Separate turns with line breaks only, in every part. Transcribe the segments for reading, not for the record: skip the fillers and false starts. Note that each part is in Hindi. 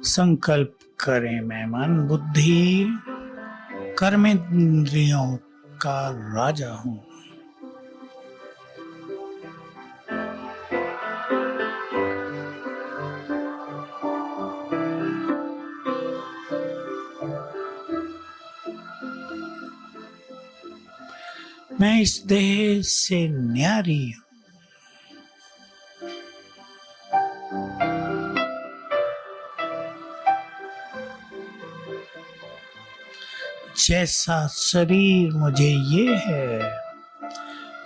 संकल्प करें मैं मन बुद्धि कर्मेंद्रियों का राजा हूँ। मैं इस देह से न्यारी हूँ। जैसा शरीर मुझे ये है,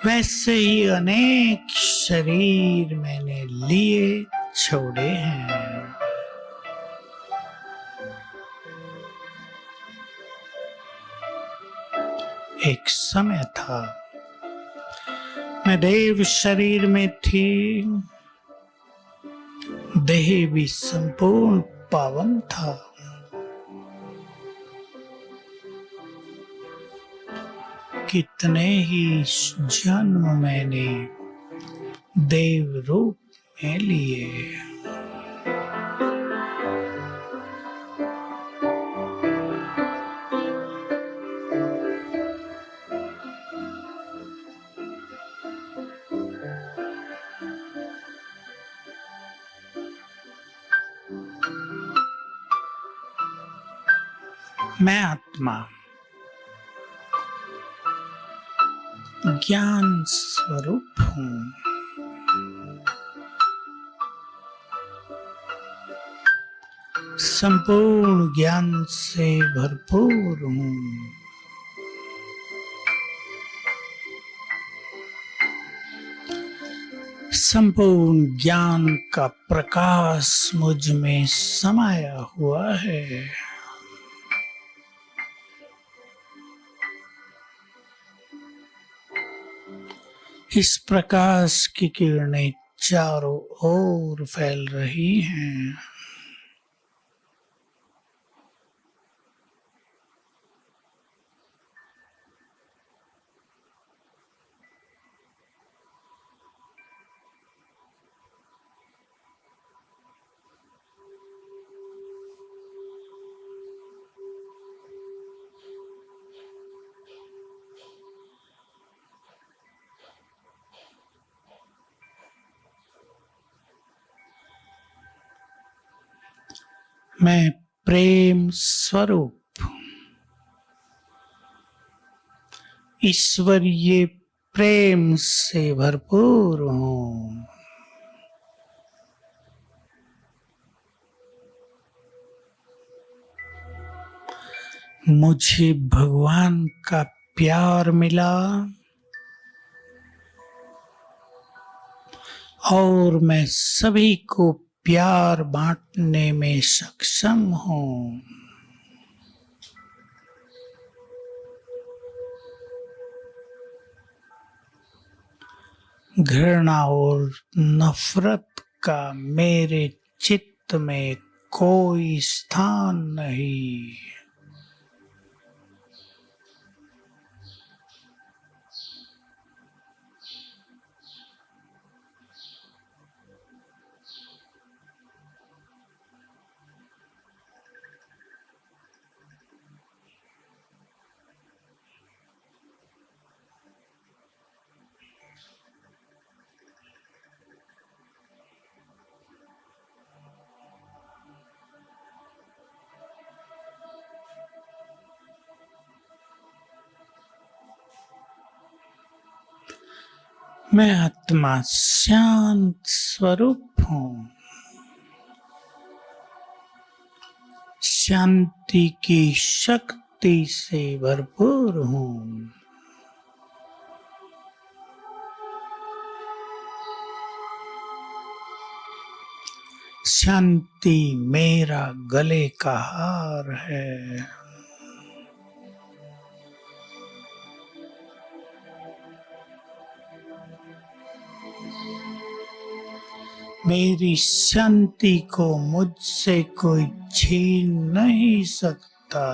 वैसे ही अनेक शरीर मैंने लिए छोड़े हैं। एक समय था मैं देव शरीर में थी, देह भी संपूर्ण पावन था। कितने ही जन्म मैंने देव रूप में लिए। मैं आत्मा ज्ञान स्वरूप हूँ। संपूर्ण ज्ञान से भरपूर हूँ। संपूर्ण ज्ञान का प्रकाश मुझ में समाया हुआ है। इस प्रकाश की किरणें चारों ओर फैल रही हैं। मैं प्रेम स्वरूप ईश्वरीय प्रेम से भरपूर हूँ। मुझे भगवान का प्यार मिला और मैं सभी को प्यार बांटने में सक्षम हूँ। घृणा और नफरत का मेरे चित्त में कोई स्थान नहीं। मैं आत्मा शांत स्वरूप हूँ। शांति की शक्ति से भरपूर हूँ। शांति मेरा गले का हार है। मेरी शांति को मुझसे कोई छीन नहीं सकता।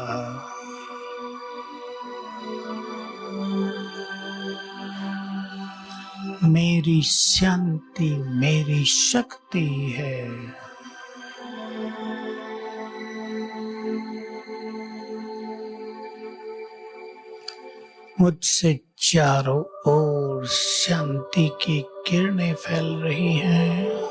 मेरी शांति मेरी शक्ति है। मुझसे चारों ओर शांति की किरणें फैल रही हैं।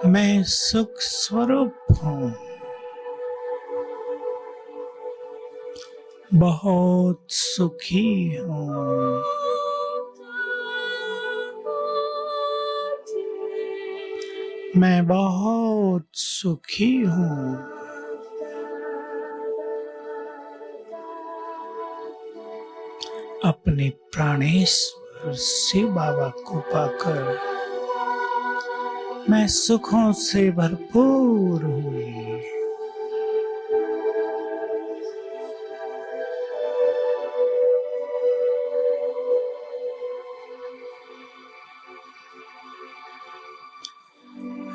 मैं सुख स्वरूप हूँ, बहुत सुखी हूँ। मैं बहुत सुखी हूँ। अपने प्राणेश्वर शिव बाबा को पाकर मैं सुखों से भरपूर हुई।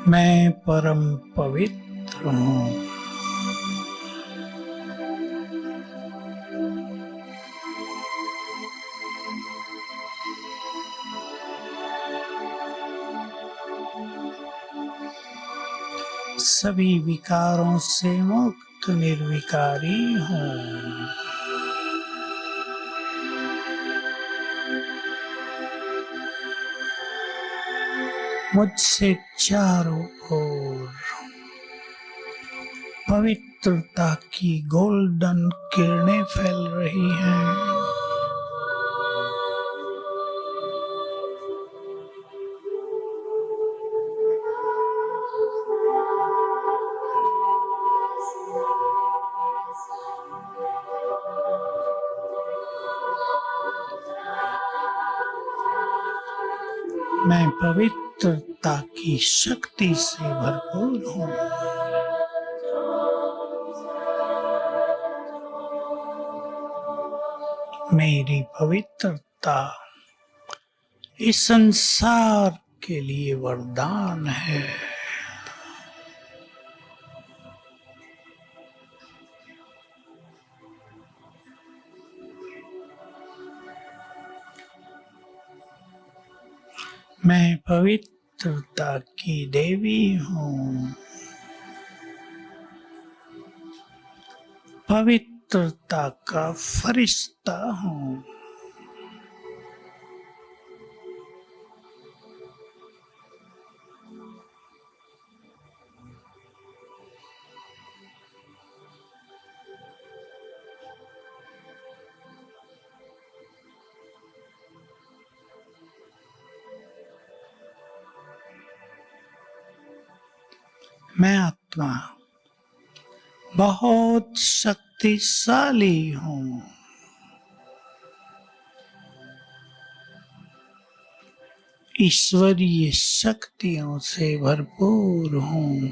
मैं परम पवित्र हूँ। सभी विकारों से मुक्त निर्विकारी हूँ। मुझसे चारों ओर पवित्रता की गोल्डन किरणें फैल रही हैं। मैं पवित्रता की शक्ति से भरपूर हूँ। मेरी पवित्रता इस संसार के लिए वरदान है। मैं पवित्रता की देवी हूँ। पवित्रता का फरिश्ता हूँ। मैं आत्मा बहुत शक्तिशाली हूँ। ईश्वरीय शक्तियों से भरपूर हूँ।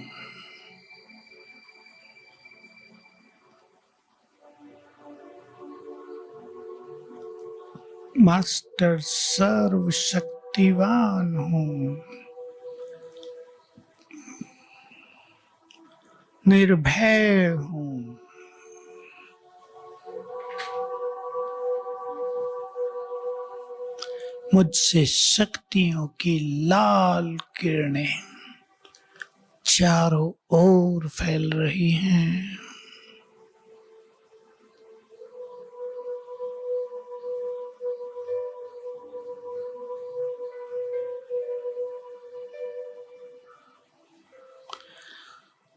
मास्टर सर्वशक्तिवान हूँ। निर्भय हूँ। मुझसे शक्तियों की लाल किरणें चारों ओर फैल रही हैं।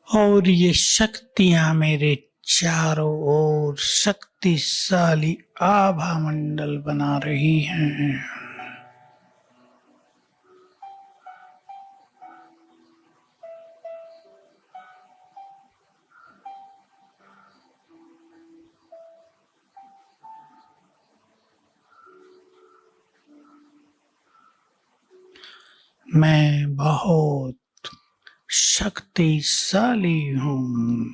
और ये शक्तियां मेरे चारों ओर शक्तिशाली आभा मंडल बना रही हैं। मैं बहुत शक्तिशाली हूँ।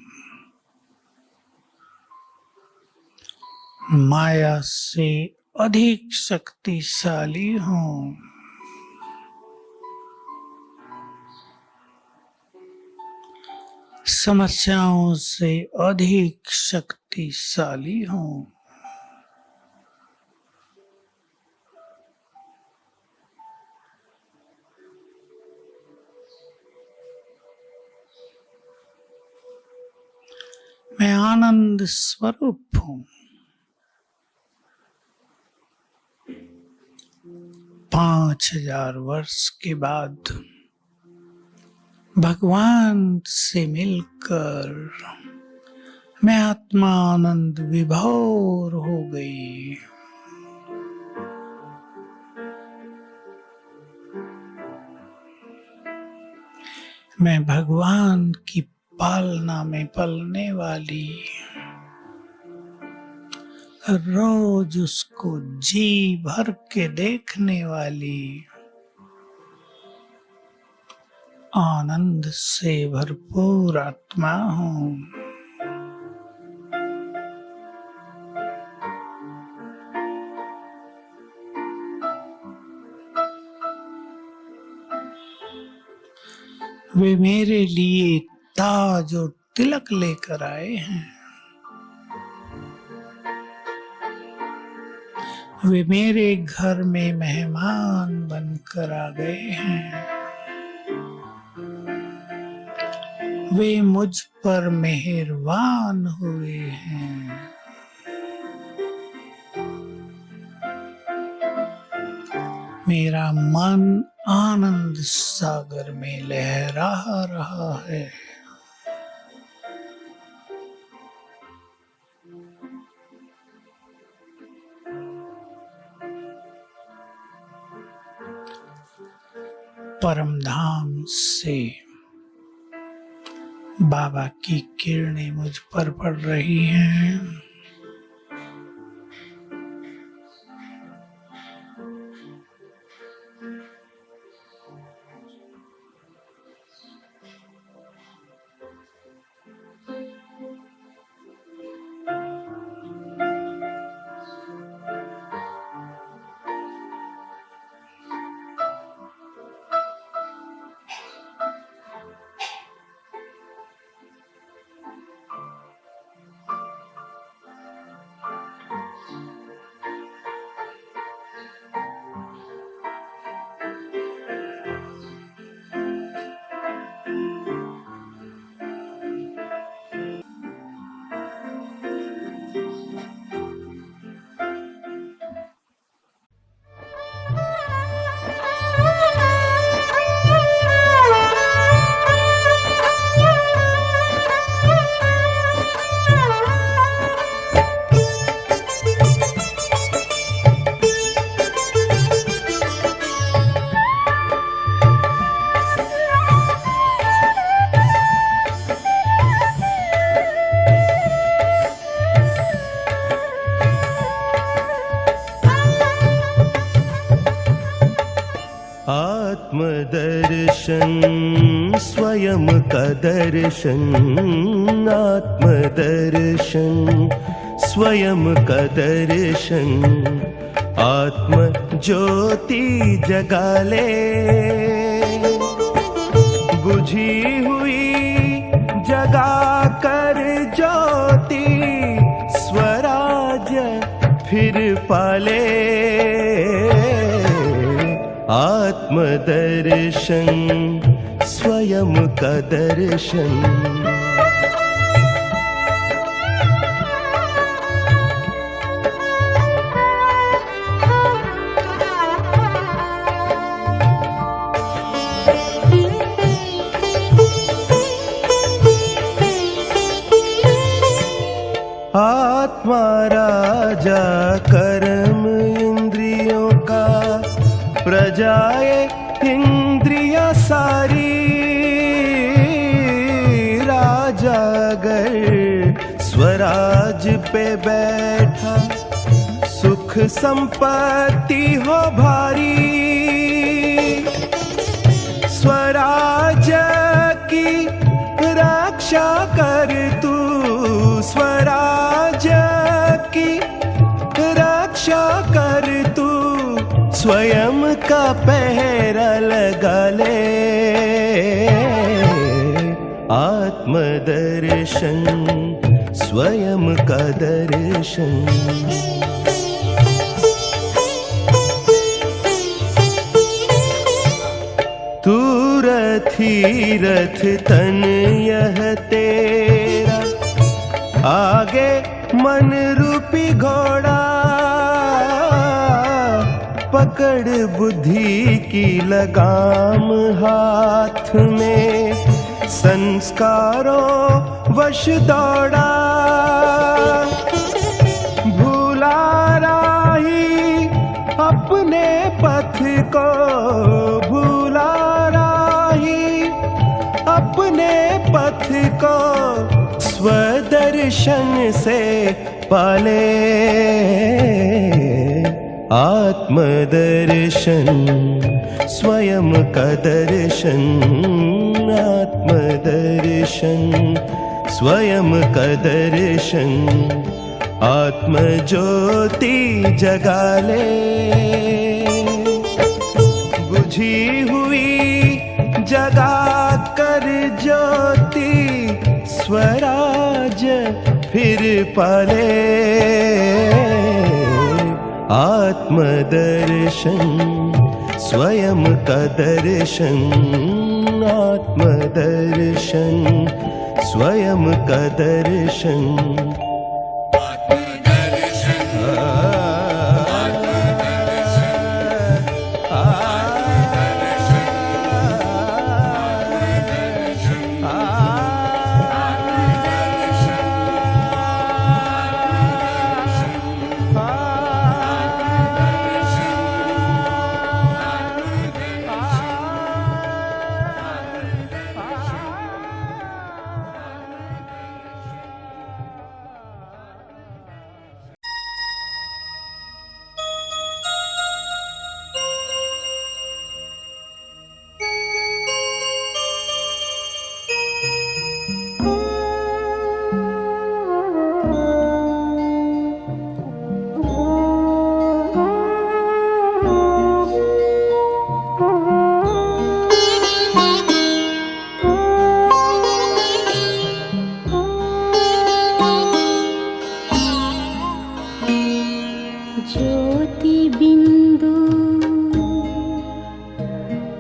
माया से अधिक शक्तिशाली हूँ। समस्याओं से अधिक शक्तिशाली हूं। मैं आनंद स्वरूप हूं। 5000 वर्ष के बाद भगवान से मिलकर मैं आत्मा आनंद विभोर हो गई। मैं भगवान की पालना में पलने वाली, रोज उसको जी भर के देखने वाली, आनंद से भरपूर आत्मा हूं। वे मेरे लिए ताज और तिलक लेकर आए हैं। वे मेरे घर में मेहमान बनकर आ गए हैं। वे मुझ पर मेहरबान हुए हैं। मेरा मन आनंद सागर में लहरा रहा है। परम धाम से बाबा की किरणें मुझ पर पड़ रही हैं।
आत्मदर्शन स्वयं का दर्शन, आत्मदर्शन स्वयं का दर्शन, आत्म ज्योति जगा ले, बुझी हुई जगा कर ज्योति, स्वराज फिर पाले। आत्मदर्शन स्वयं का दर्शन। आत्मा राजा कर्म इंद्रियों का, प्रजाए इंद्रिया सारी। राजा अगर स्वराज पे बैठा, सुख संपत्ति हो भारी। स्वराज की रक्षा कर तू, स्वराज की रक्षा कर तू, स्वयं का पहरा लगा ले। आत्मदर्शन स्वयं का दर्शन। तू रथी रथ तन यह तेरा, आगे मन रूपी घोड़ा, पकड़ बुद्धि की लगाम हाथ में, संस्कारों वश दौड़ा। भूला राही अपने पथ को, भूला राही अपने पथ को, स्वदर्शन से पाले। आत्मदर्शन स्वयं का दर्शन, आत्मदर्शन स्वयं का दर्शन। आत्मज्योति जगा ले, बुझी हुई जगा कर ज्योति, स्वराज फिर पाले। आत्मदर्शन स्वयं का दर्शन, आत्मदर्शन स्वयं का दर्शन।
ज्योति बिंदु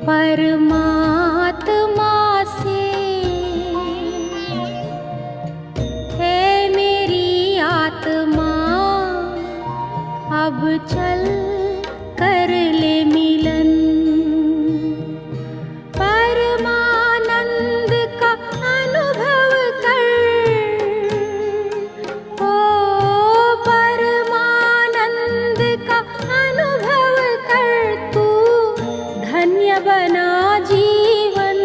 परमात्मा से है मेरी आत्मा, अब चल कर ले मिलन। परमानंद का अनुभव कर, ओ परमानंद का अनुभव कर, तू धन्य बना जीवन।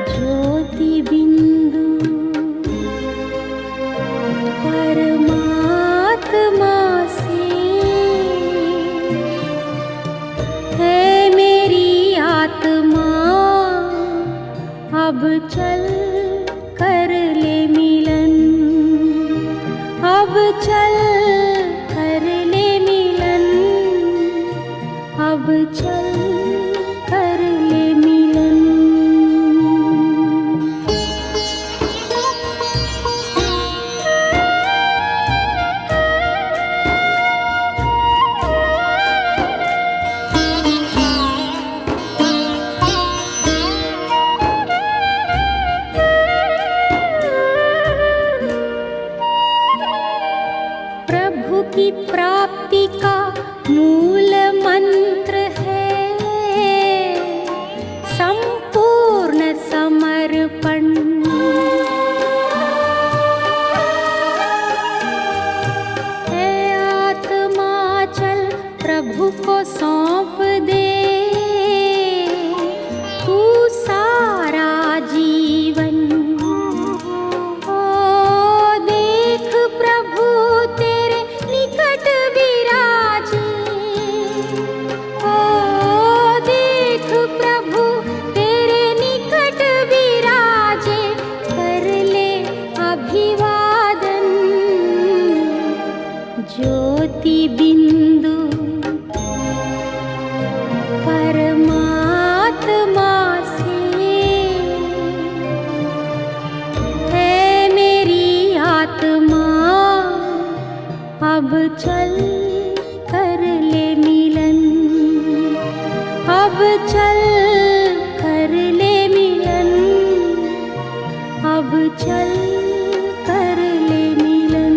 ज्योति बिंदु परमात्मा से है मेरी आत्मा, अब चल कर ले मिलन। अब चल कर ले मिलन, अब चल कर ले मिलन। प्रभु की प्राप्ति का मूल मंत्र है संपूर्ण समर्पण। है आत्मा चल प्रभु को सौंप दे, तू सारा जीवन। ओ देख प्रभु तेरे निकट विराजे, ओ देख प्रभु तेरे निकट विराजे, कर ले अभिवादन। ज्योति बिंदु परमात्मा चल कर ले मिलन, अब चल कर ले मिलन, अब चल कर ले मिलन।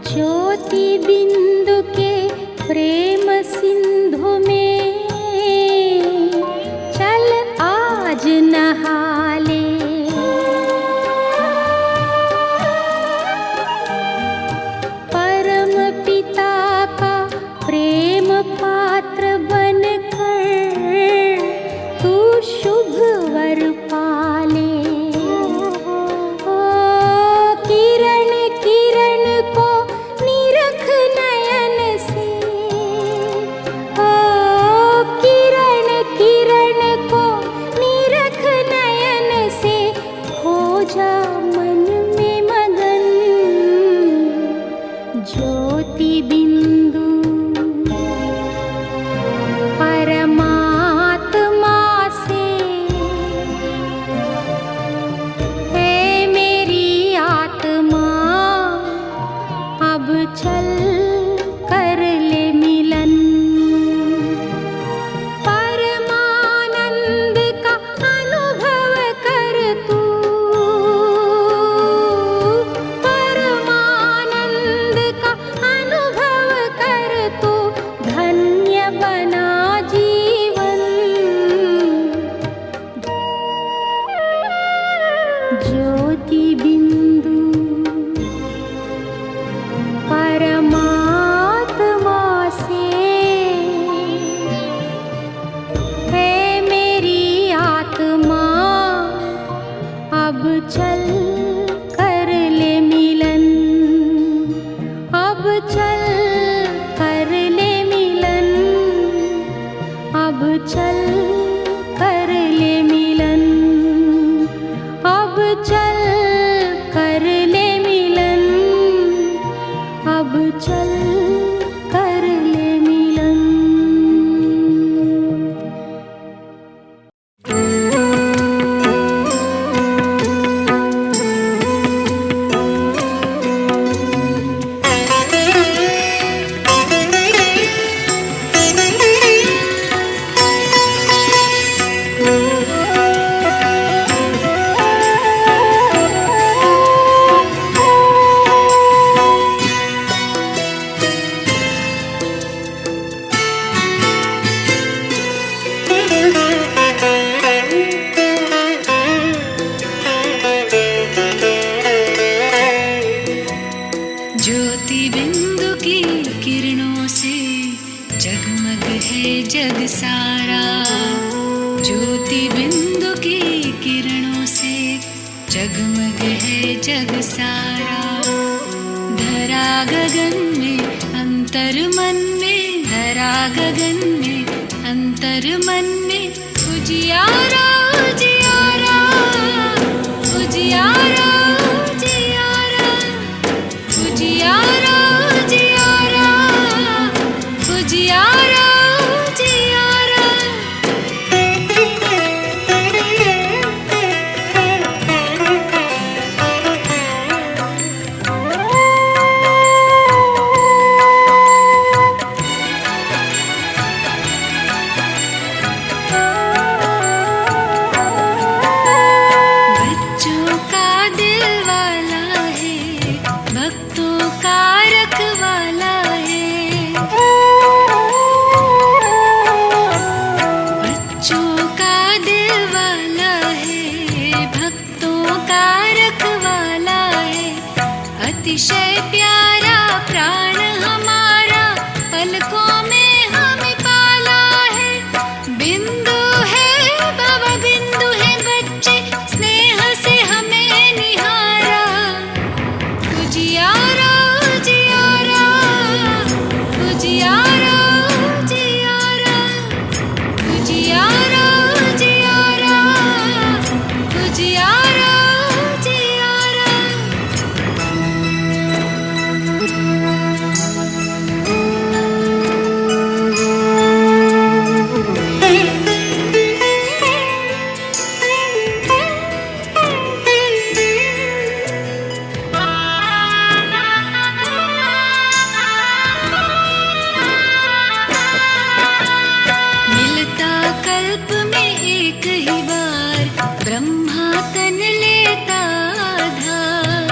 ज्योति बिंदु के प्रेम सिंधु में चल आज नहा ले, परम पिता का प्रेम पात्र बनकर तू शुभ वर पाले। किरण किरण को निरख नयन से, किरण किरण को निरख नयन से, हो जा मन में मगन। ज्योति बिंदु परमात्मा से है मेरी आत्मा, अब चल कर ले मिलन। परमानंद का अनुभव कर तू, परमानंद का अनुभव कर तू, धन्य बना जीवन। ज्योति बिंदु परमात्मा से है मेरी आत्मा, अब चल कर ले मिलन, अब चल कर ले मिलन, अब चल कर ले मिलन, अब चल कर ले मिलन, अब चल कर ले मिलन।
ज्योति बिंदु की किरणों से जगमग है जग सारा, ज्योति बिंदु की किरणों से जगमग है जग सारा। धरा गगन में अंतर मन में, धरा गगन में अंतर मन में, उजियारा उजियारा उजियारा उजियारा उजियारा उजियारा उजियारा उजियारा। बच्चों का दिल वाला है, भक्तों का रखवाला है, बच्चों का दिल वाला है, भक्तों का रखवाला है। अतिशय प्यारा प्राण हमारा, पलकों में हमें पाला है। बिंदु है बाबा बिंदु है, बच्चे स्नेह से हमें निहारा। उजियारा उजियारा उजियारा उजियारा उजियारा उजियारा उजियारा उजियारा। मिलता कल्प में एक ही बार ब्रह्मा तन लेता आधार।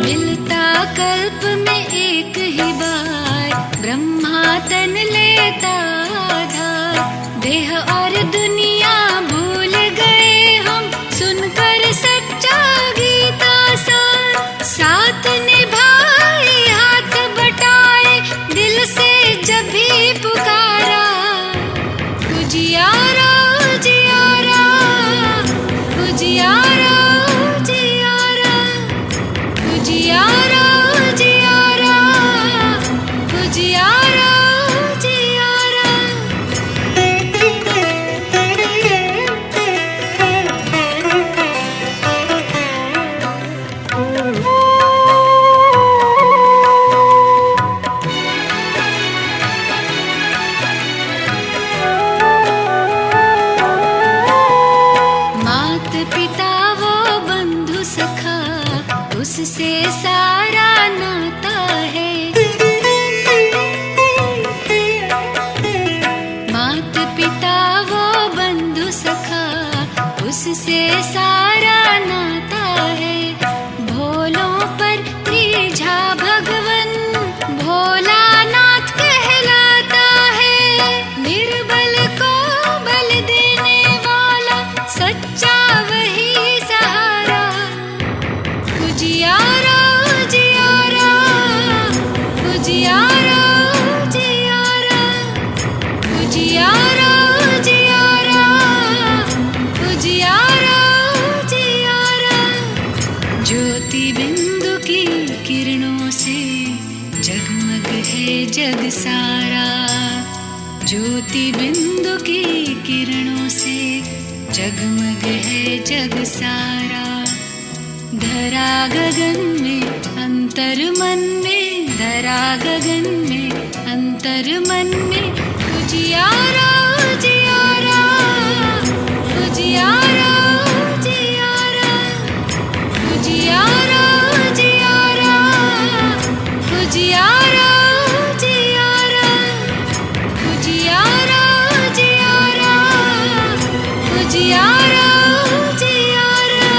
मिलता कल्प में एक ही बार ब्रह्मा तन लेता आधार। देह और दुनिया भूल गए हम सुनकर सच्चा गीता सार। साथ निभाए हाथ बटाए दिल से जब भी पुकारा। उजियारा उजियारा उजियारा उजियारा उजियारा उजियारा उजियारा उजियारा। मात पिता वो बंधु सखा उससे सारा नाता है। मात पिता वो बंधु सखा उससे सारा नाता है। भोलों पर त्रिझा भगवन भोलानाथ कहलाता है। निर्बल को बल देने वाला सच्चा वही सहारा। उजियारा उजियारा उजियारा उजियारा उजियारा उजियारा उजियारा उजियारा। ज्योति बिंदु की किरणों से जगमग है जग सारा। ज्योति बिंदु की किरणों से जगमग है जग सारा। धरा गगन में अंतर मन में धरा गगन में अंतर मन में। उजियारा उजियारा उजियारा उजियारा उजियारा उजियारा उजियारा उजियारा उजियारा उजियारा उजियारा उजियारा।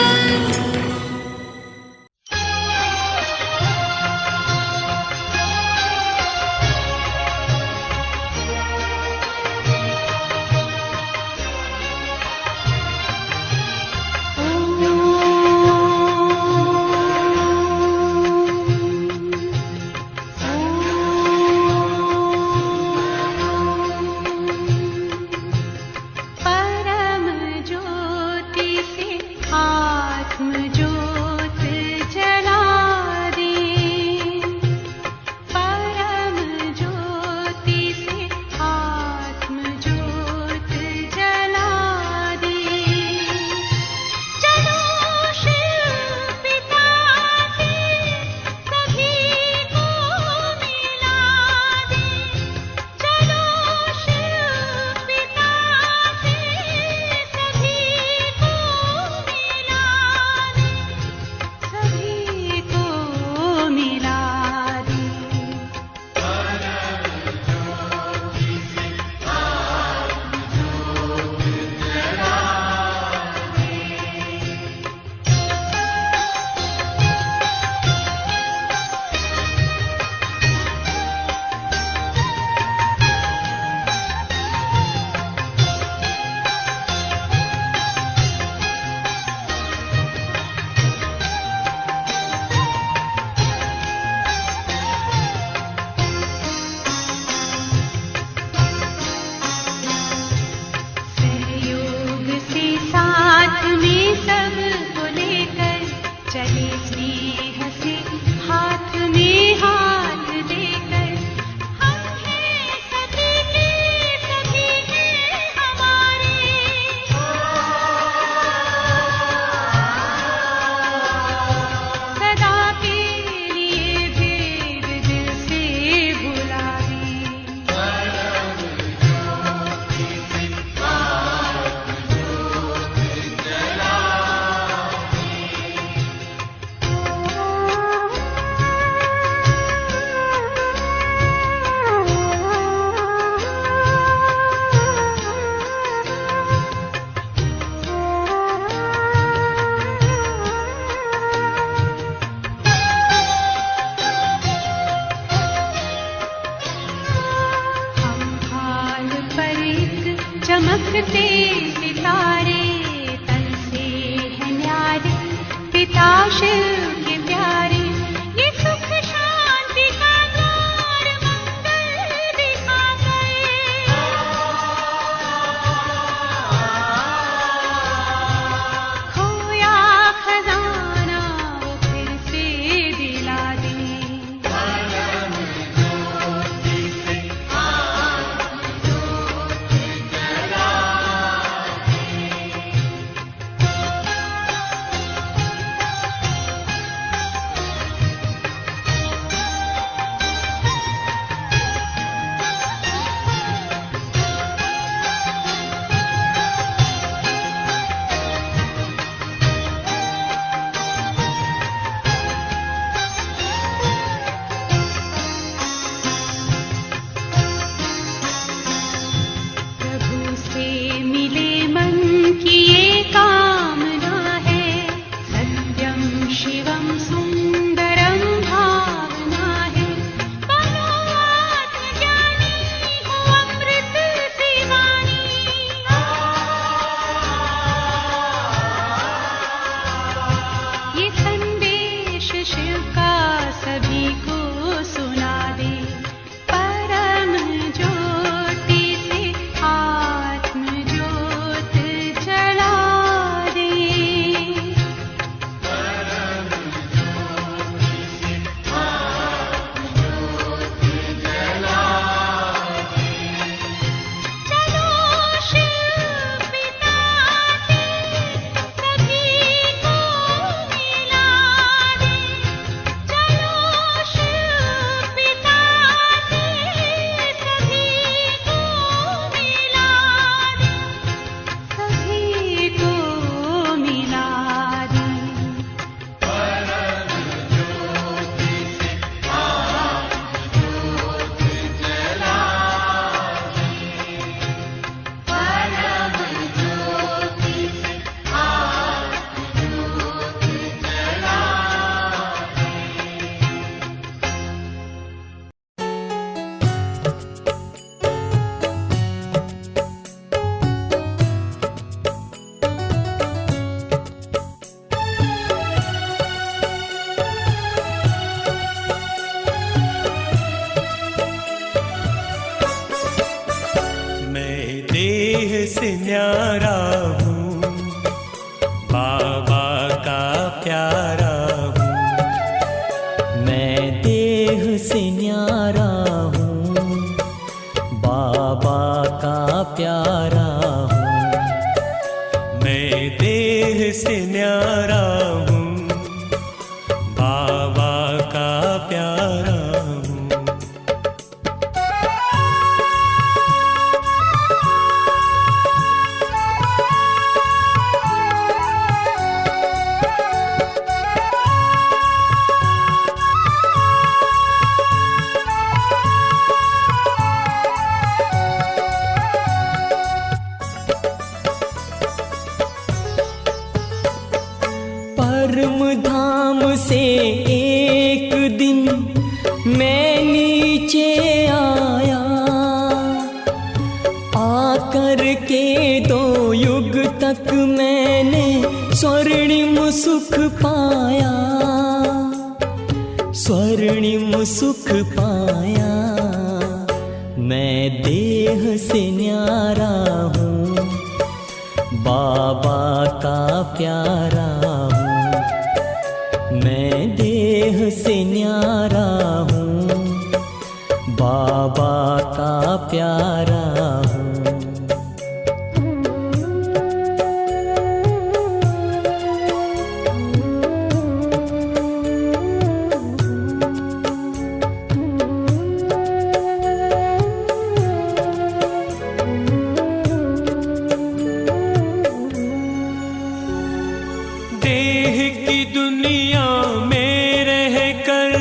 चमकते सितारे तन से है न्यारे, पिता शिव के प्यारे। ये सुख शांति का द्वार मंगल दिखा गए। खोया खजाना वो फिर से दिला दे। प्रभु से मिले मन की ये कामना है, सत्यम शिवम सुंदरम भावना है। बनो आत्मज्ञानी हो अमृत सी वाणी। ये संदेश शिव का सभी को सुना दे। परम ज्योति से आत्म ज्योत जला दे। चलो शिव पिता से सभी को मिला दे। चलो शिव पिता से सभी को मिला दे। सभी को मिला दे।
मैं देह से न्यारा हूँ, बाबा का प्यारा हूँ।
मैं देह से न्यारा हूँ, बाबा का प्यारा हूँ।
मैं देह से न्यारा हूँ, बाबा का प्यारा हूँ।
परम धाम से एक दिन मैं नीचे आया, आकर के 2 युग तक मैंने स्वर्णिम सुख पाया, स्वर्णिम सुख पाया। मैं देह से न्यारा हूँ, बाबा का प्यारा हूँ। मैं देह से न्यारा हूँ, बाबा का प्यारा हूँ।
देह की दुनिया में रहकर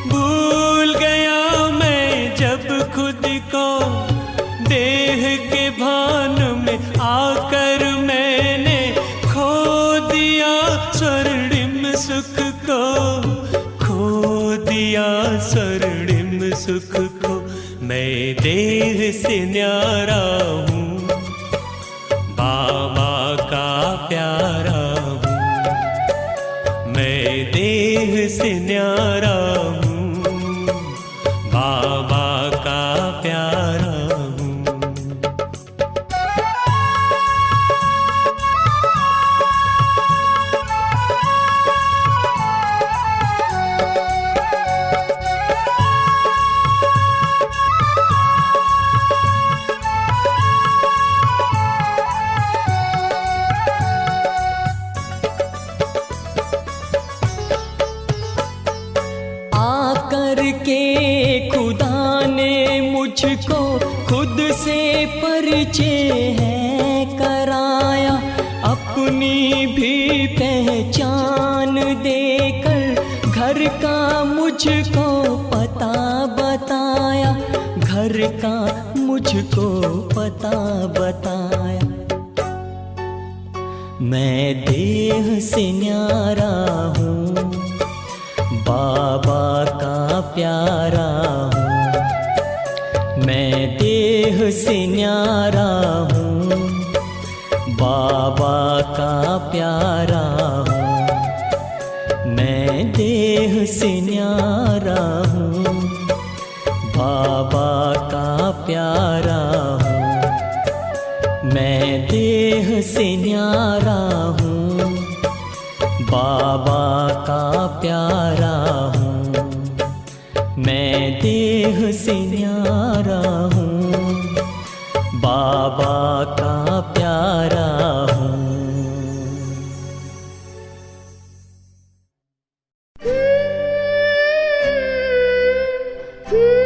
भूल गया मैं जब खुद को। देह के भान में आकर मैंने खो दिया स्वर्णिम सुख को, खो दिया स्वर्णिम सुख को। मैं देह से न्यारा हूँ, बाबा का प्यारा हूँ, मैं देह से न्यारा हूँ, बाबा का प्यारा हूँ।
आकर के खुदा ने मुझको खुद से परिचय है कराया, अपनी भी पहचान देकर घर का मुझको पता बताया, घर का मुझको पता बताया। मैं देह से न्यारा हूँ, बाबा का प्यारा हूँ, मैं देह से न्यारा हूँ, बाबा का प्यारा हूँ, मैं देह से न्यारा हूँ, बाबा का प्यारा हूँ, मैं देह से न्यारा हूँ, बाबा का प्यारा हूँ, मैं देह से न्यारा हूँ, बाबा का प्यारा हूँ।
Thank you.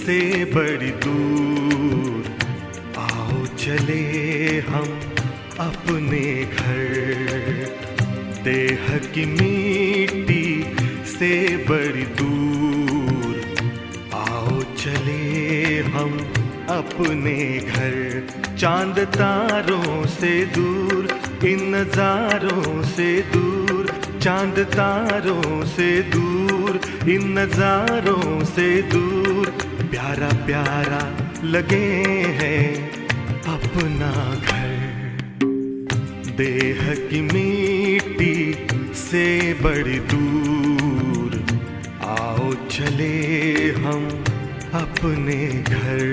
से बड़ी दूर, आओ चले हम अपने घर। देह की मिट्टी से बड़ी दूर, आओ चले हम अपने घर। चांद तारों से दूर, इन नजारों से दूर, चांद तारों से दूर, इन नजारों से दूर। प्यारा प्यारा लगे है अपना घर। देह की मिट्टी से बड़ी दूर, आओ चले हम अपने घर।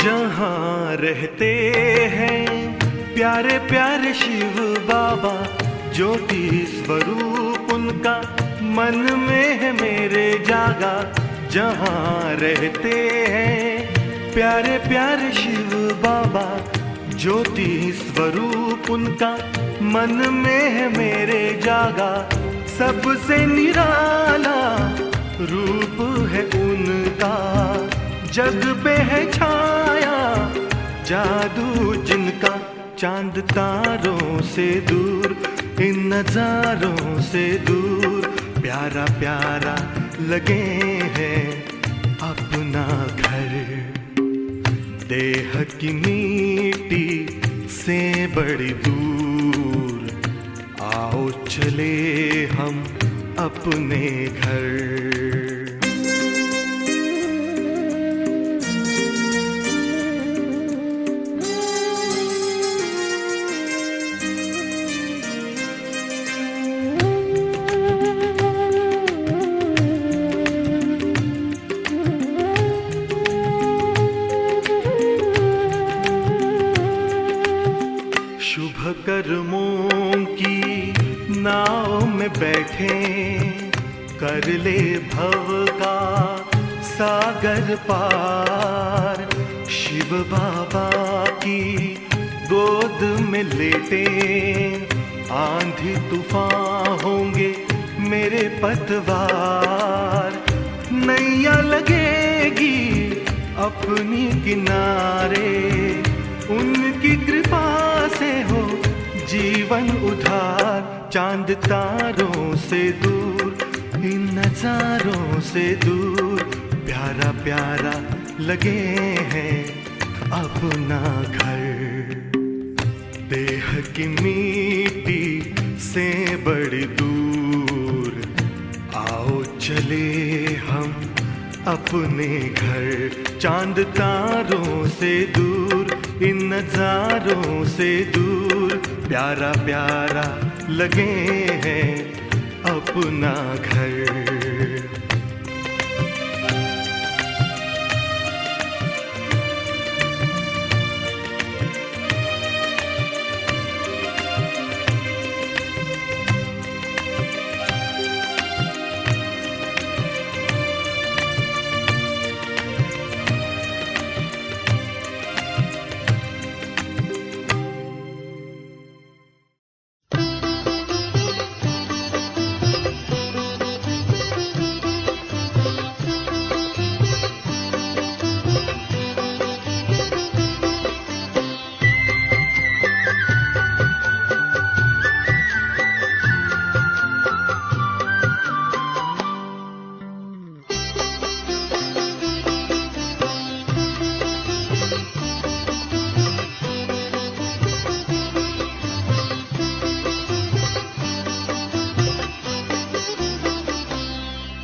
जहाँ रहते हैं प्यारे प्यारे शिव बाबा, ज्योति स्वरूप उनका मन में है मेरे जागा। जहाँ रहते हैं प्यारे प्यारे शिव बाबा, ज्योति स्वरूप उनका मन में है मेरे जागा। सबसे निराला रूप है उनका, जग पे है छाया जादू जिनका। चांद तारों से दूर, इन नजारों से दूर। प्यारा प्यारा लगे हैं अपना घर। देह की मिट्टी से बड़ी दूर, आओ चले हम अपने घर। शुभ कर्मों की नाव में बैठे, कर ले भव का सागर पार। शिव बाबा की गोद में लेटे, आंधी तूफान होंगे मेरे पतवार। नैया लगेगी अपनी किनारे, उनकी कृपा से हो जीवन उधार। चांद तारों से दूर, इन नजारों से दूर। प्यारा प्यारा लगे हैं अपना घर। देह की मिट्टी से बड़ी दूर, आओ चले हम अपने घर। चांद तारों से दूर, इन नजारों से दूर। प्यारा प्यारा लगे हैं अपना घर।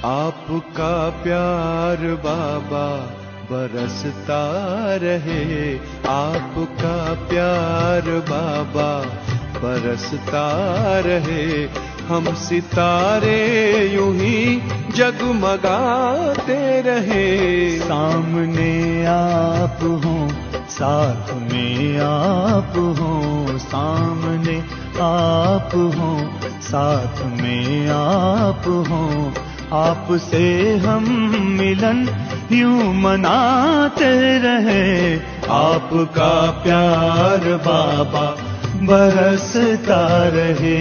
आपका प्यार बाबा बरसता रहे, आपका प्यार बाबा बरसता रहे। हम सितारे यूं ही जगमगाते रहे,
सामने आप हों
साथ में आप हो, सामने आप हो, साथ में आप हो। आपसे हम मिलन यूं मनाते रहे, आपका प्यार बाबा बरसता रहे।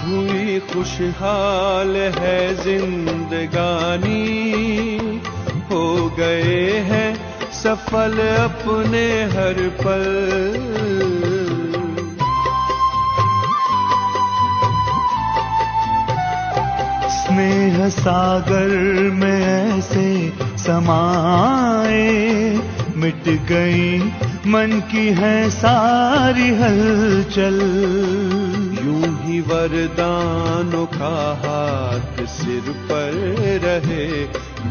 हुई खुशहाल है जिंदगानी, हो गए हैं सफल अपने हर पल। स्नेह सागर में ऐसे समाए, मिट गई मन की है सारी हलचल। यूं ही वरदानों का हाथ सिर पर रहे,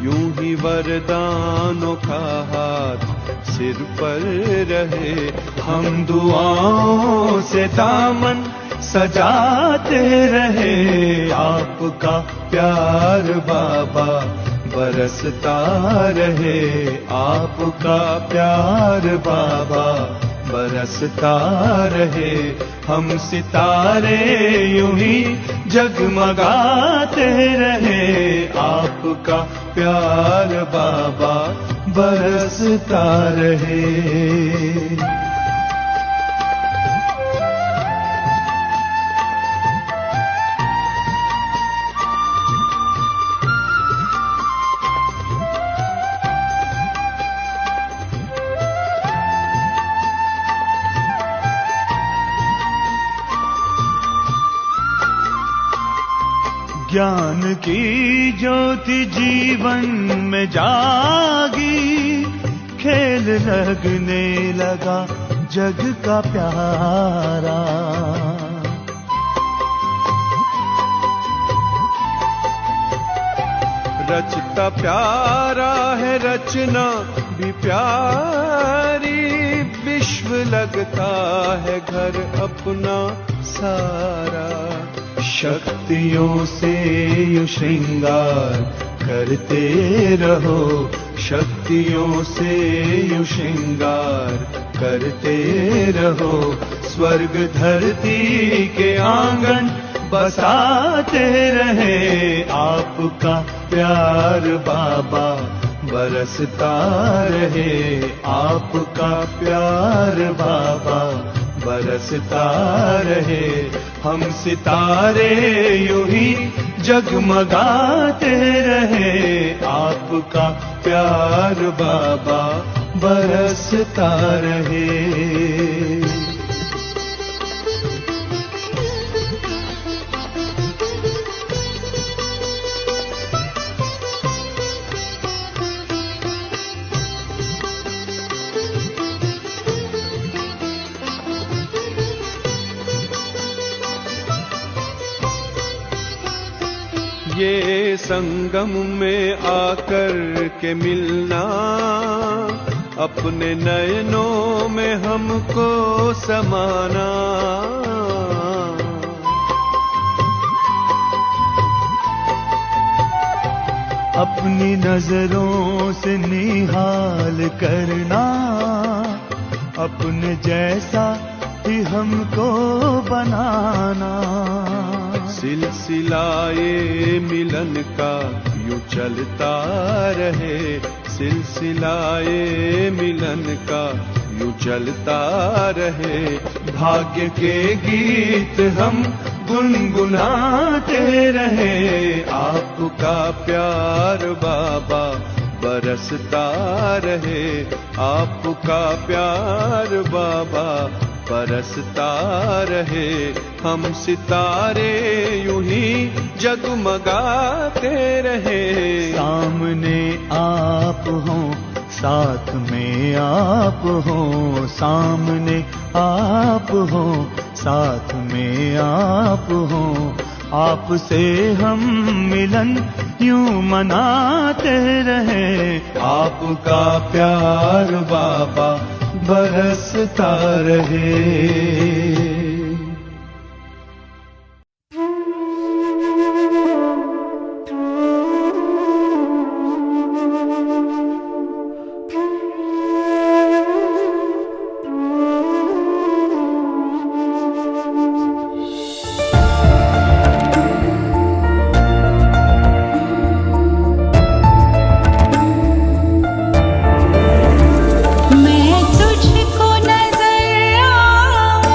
यूं ही वरदानों का हाथ सिर पर रहे। हम दुआओं से दामन सजाते रहे, आपका प्यार बाबा बरसता रहे, आपका प्यार बाबा बरसता रहे। हम सितारे यूं ही जगमगाते रहे, आपका प्यार बाबा बरसता रहे। ज्ञान की ज्योति जीवन में जागी, खेल लगने लगा जग का प्यारा। रचता प्यारा है रचना भी प्यारी, विश्व लगता है घर अपना सारा। शक्तियों से यू श्रृंगार करते रहो, शक्तियों से यू श्रृंगार करते रहो। स्वर्ग धरती के आंगन बसाते रहे, आपका प्यार बाबा बरसता रहे, आपका प्यार बाबा बरसता रहे। हम सितारे यूं ही जगमगाते रहे, आपका प्यार बाबा बरसता रहे। ये संगम में आकर के मिलना, अपने नयनों में हमको समाना। अपनी नजरों से निहाल करना, अपने जैसा ही हमको बनाना। सिलसिलाए मिलन का यूं चलता रहे, सिलसिलाए मिलन का यूं चलता रहे। भाग्य के गीत हम गुनगुनाते रहे, आपका प्यार बाबा बरसता रहे, आपका प्यार बाबा बरसता रहे। हम सितारे यूं ही जगमगाते रहे, सामने आप हो, साथ में आप हो, सामने आप हो, साथ में आप हो।
आपसे हम मिलन यूं मनाते रहे। आपका प्यार बाबा बरसता रहे।
मैं तुझको नजर आऊं,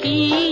की